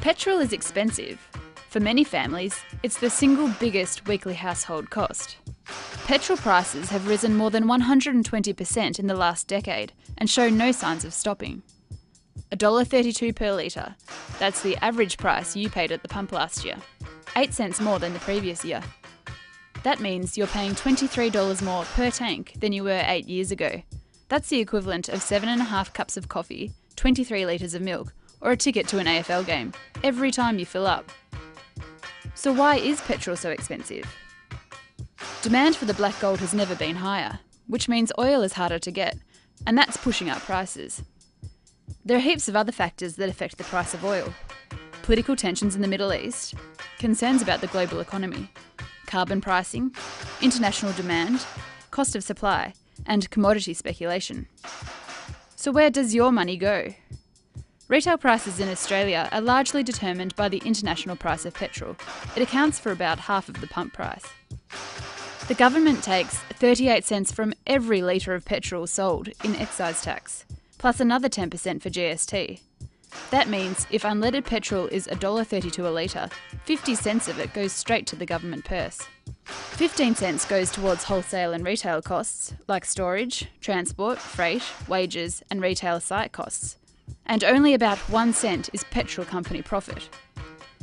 Petrol is expensive. For many families, it's the single biggest weekly household cost. Petrol prices have risen more than 120% in the last decade and show no signs of stopping. $1.32 per litre, that's the average price you paid at the pump last year, 8 cents more than the previous year. That means you're paying $23 more per tank than you were 8 years ago. That's the equivalent of 7.5 cups of coffee, 23 litres of milk, or a ticket to an AFL game, every time you fill up. So why is petrol so expensive? Demand for the black gold has never been higher, which means oil is harder to get, and that's pushing up prices. There are heaps of other factors that affect the price of oil. Political tensions in the Middle East, concerns about the global economy, carbon pricing, international demand, cost of supply, and commodity speculation. So where does your money go? Retail prices in Australia are largely determined by the international price of petrol. It accounts for about half of the pump price. The government takes 38 cents from every litre of petrol sold in excise tax, plus another 10% for GST. That means if unleaded petrol is $1.32 a litre, 50 cents of it goes straight to the government purse. 15 cents goes towards wholesale and retail costs, like storage, transport, freight, wages, and retail site costs. And only about 1 cent is petrol company profit.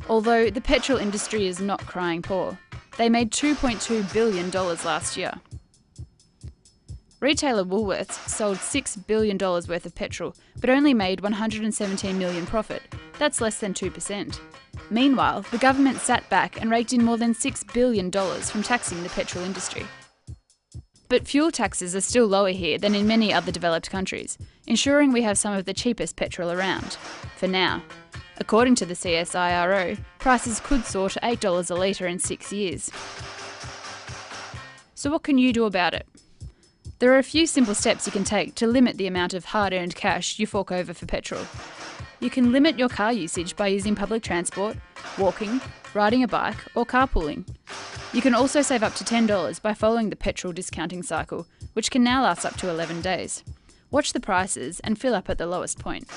Although the petrol industry is not crying poor. They made $2.2 billion last year. Retailer Woolworths sold $6 billion worth of petrol, but only made $117 million profit. That's less than 2%. Meanwhile, the government sat back and raked in more than $6 billion from taxing the petrol industry. But fuel taxes are still lower here than in many other developed countries, ensuring we have some of the cheapest petrol around, for now. According to the CSIRO, prices could soar to $8 a litre in 6 years. So what can you do about it? There are a few simple steps you can take to limit the amount of hard-earned cash you fork over for petrol. You can limit your car usage by using public transport, walking, riding a bike, or carpooling. You can also save up to $10 by following the petrol discounting cycle, which can now last up to 11 days. Watch the prices and fill up at the lowest point.